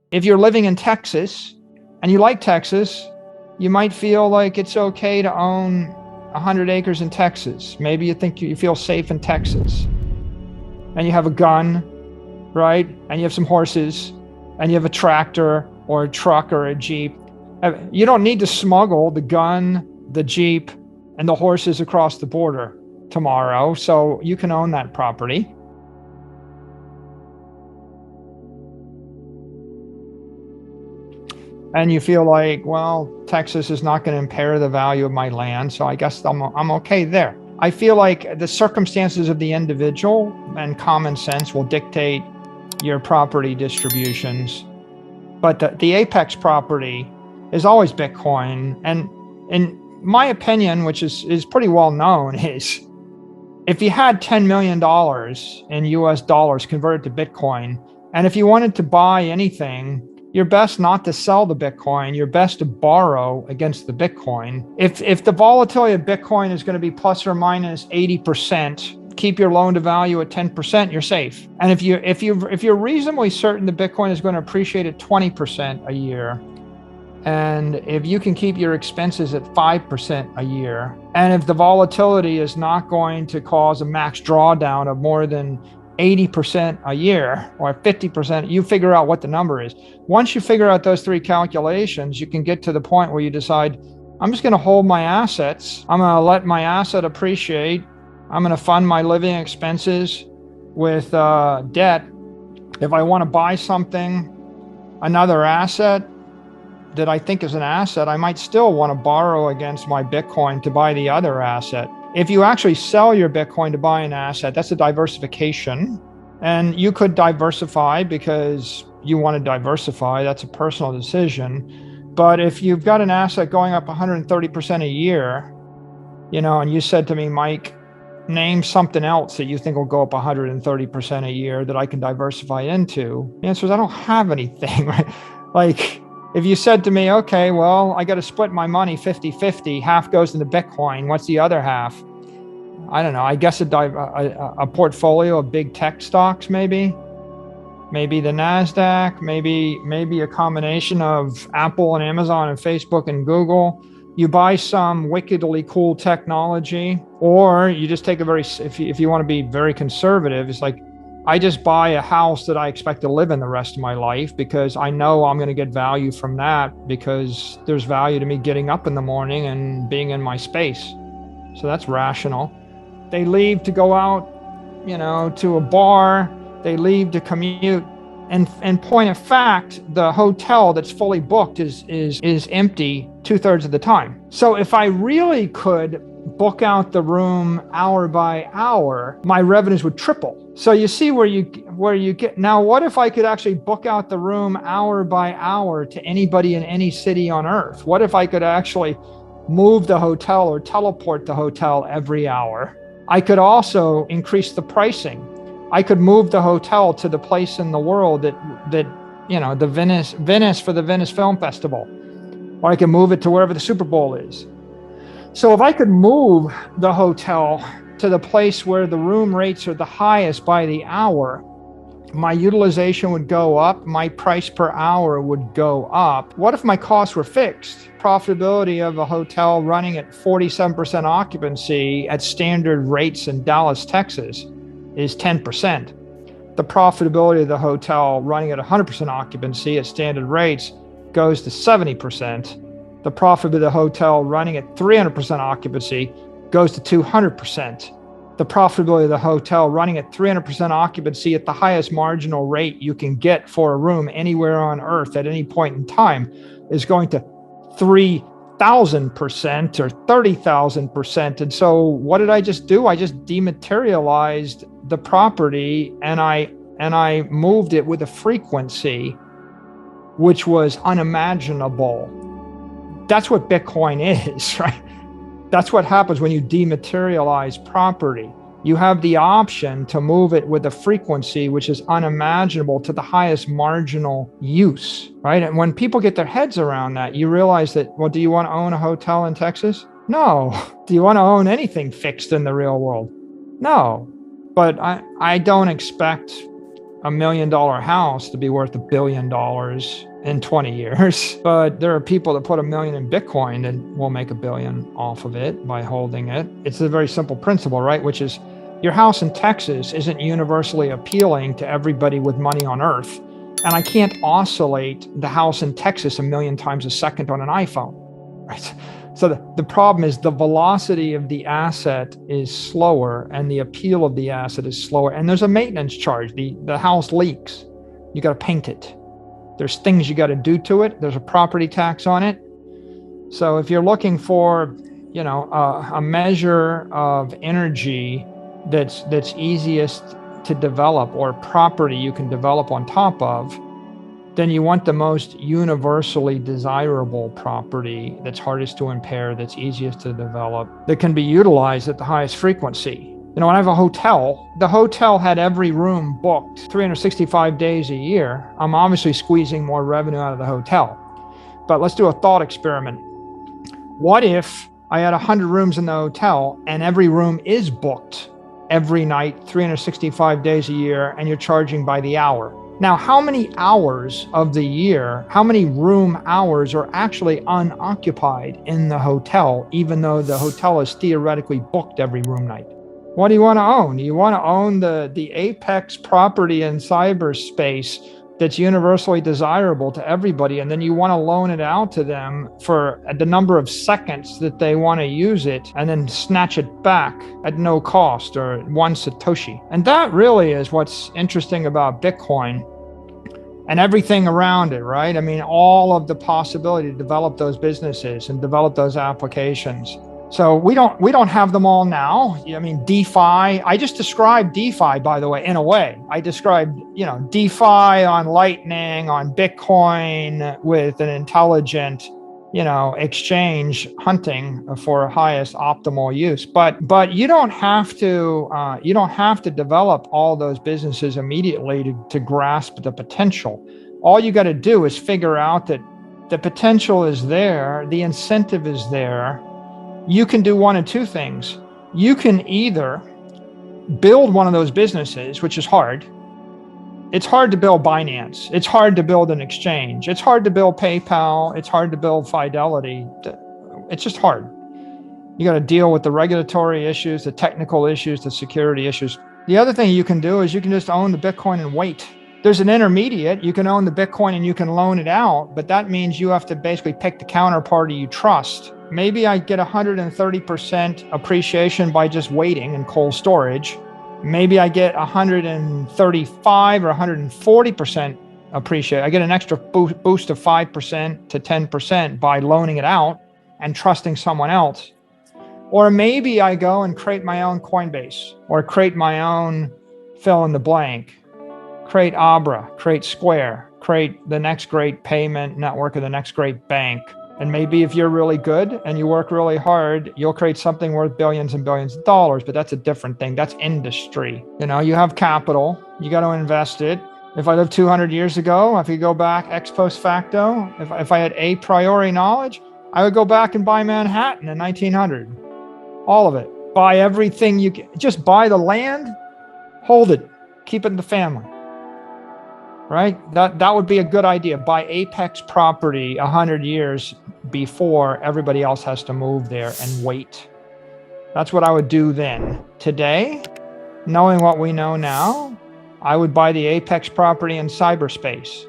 If you're living in Texas and you like Texas, you might feel like it's okay to own 100 acres in Texas. Maybe you think you feel safe in Texas. And you have a gun, right? And you have some horses, and you have a tractor or a truck or a Jeep. You don't need to smuggle the gun, the Jeep, and the horses across the border tomorrow, so you can own that property. And you feel like, well, Texas is not going to impair the value of my land, so I guess I'm okay there. I feel like the circumstances of the individual and common sense will dictate your property distributions. But the apex property is always Bitcoin. And in my opinion, which is pretty well known, is if you had $10 million in US dollars converted to Bitcoin, and if you wanted to buy anything, you're best not to sell the Bitcoin. You're best to borrow against the Bitcoin. If the volatility of Bitcoin is going to be plus or minus 80%, keep your loan to value at 10%, you're safe. And if you're reasonably certain the Bitcoin is going to appreciate at 20% a year, and if you can keep your expenses at 5% a year, and if the volatility is not going to cause a max drawdown of more than 80% a year or 50%, you figure out what the number is. Once you figure out those three calculations, you can get to the point where you decide, I'm just going to hold my assets. I'm going to let my asset appreciate. I'm going to fund my living expenses with debt. If I want to buy something, another asset that I think is an asset, I might still want to borrow against my Bitcoin to buy the other asset. If you actually sell your Bitcoin to buy an asset, that's a diversification. And you could diversify because you want to diversify. That's a personal decision. But if you've got an asset going up 130% a year, and you said to me, Mike, name something else that you think will go up 130% a year that I can diversify into. The answer is I don't have anything, right? Like, if you said to me, okay, well, I got to split my money 50-50, half goes into Bitcoin, what's the other half? I don't know. I guess a portfolio of big tech stocks, maybe the NASDAQ, maybe a combination of Apple and Amazon and Facebook and Google. You buy some wickedly cool technology, or you just take if you want to be very conservative, it's like, I just buy a house that I expect to live in the rest of my life because I know I'm going to get value from that because there's value to me getting up in the morning and being in my space. So that's rational. They leave to go out, to a bar. They leave to commute. And point of fact, the hotel that's fully booked is empty 2/3 of the time. So if I really could book out the room hour by hour, my revenues would triple. So you see where you get. Now, what if I could actually book out the room hour by hour to anybody in any city on earth? What if I could actually move the hotel or teleport the hotel every hour? I could also increase the pricing. I could move the hotel to the place in the world that the Venice for the Venice Film Festival, or I could move it to wherever the Super Bowl is. So if I could move the hotel to the place where the room rates are the highest by the hour, my utilization would go up, my price per hour would go up. What if my costs were fixed? Profitability of a hotel running at 47% occupancy at standard rates in Dallas, Texas is 10%. The profitability of the hotel running at 100% occupancy at standard rates goes to 70%. The profit of the hotel running at 300% occupancy goes to 200%. The profitability of the hotel running at 300% occupancy at the highest marginal rate you can get for a room anywhere on earth at any point in time is going to 3,000% or 30,000%. And so what did I just do? I just dematerialized the property and I moved it with a frequency which was unimaginable. That's what Bitcoin is, right? That's what happens when you dematerialize property. You have the option to move it with a frequency which is unimaginable to the highest marginal use, right? And when people get their heads around that, you realize that, well, do you want to own a hotel in Texas? No. Do you want to own anything fixed in the real world? No. But I don't expect $1 million house to be worth $1 billion in 20 years. But there are people that put $1 million in Bitcoin and will make $1 billion off of it by holding it. It's a very simple principle, right? Which is your house in Texas isn't universally appealing to everybody with money on earth. And I can't oscillate the house in Texas 1 million times a second on an iPhone, right? So the problem is the velocity of the asset is slower and the appeal of the asset is slower. And there's a maintenance charge. The house leaks. You got to paint it. There's things you got to do to it. There's a property tax on it. So if you're looking for, a measure of energy that's easiest to develop, or property you can develop on top of, then you want the most universally desirable property that's hardest to impair, that's easiest to develop, that can be utilized at the highest frequency. When I have a hotel, the hotel had every room booked 365 days a year. I'm obviously squeezing more revenue out of the hotel. But let's do a thought experiment. What if I had 100 rooms in the hotel and every room is booked every night, 365 days a year, and you're charging by the hour? Now, how many hours of the year, how many room hours are actually unoccupied in the hotel, even though the hotel is theoretically booked every room night? What do you want to own? You want to own the apex property in cyberspace that's universally desirable to everybody, and then you want to loan it out to them for the number of seconds that they want to use it, and then snatch it back at no cost or 1 Satoshi. And that really is what's interesting about Bitcoin and everything around it, right? I mean, all of the possibility to develop those businesses and develop those applications. So we don't have them all now. I mean, DeFi, I just described DeFi, by the way, in a way. I described, DeFi on Lightning, on Bitcoin with an intelligent, exchange hunting for highest optimal use. But you don't have to develop all those businesses immediately to grasp the potential. All you got to do is figure out that the potential is there, the incentive is there. You can do one of two things. You can either build one of those businesses, which is hard. It's hard to build Binance. It's hard to build an exchange. It's hard to build PayPal. It's hard to build Fidelity. It's just hard. You got to deal with the regulatory issues, the technical issues, the security issues. The other thing you can do is you can just own the Bitcoin and wait. There's an intermediate. You can own the Bitcoin and you can loan it out, but that means you have to basically pick the counterparty you trust. Maybe I get 130% appreciation by just waiting in cold storage. Maybe I get 135 or 140% appreciation. I get an extra boost of 5% to 10% by loaning it out and trusting someone else. Or maybe I go and create my own Coinbase, or create my own fill in the blank, create Abra, create Square, create the next great payment network or the next great bank. And maybe if you're really good and you work really hard, you'll create something worth billions and billions of dollars, but that's a different thing. That's industry. You have capital, you got to invest it. If I lived 200 years ago, if you go back ex post facto, if I had a priori knowledge, I would go back and buy Manhattan in 1900. All of it. Buy everything you can. Just buy the land, hold it, keep it in the family. Right? That would be a good idea. Buy apex property 100 years before everybody else has to move there and wait. That's what I would do then. Today, knowing what we know now, I would buy the apex property in cyberspace.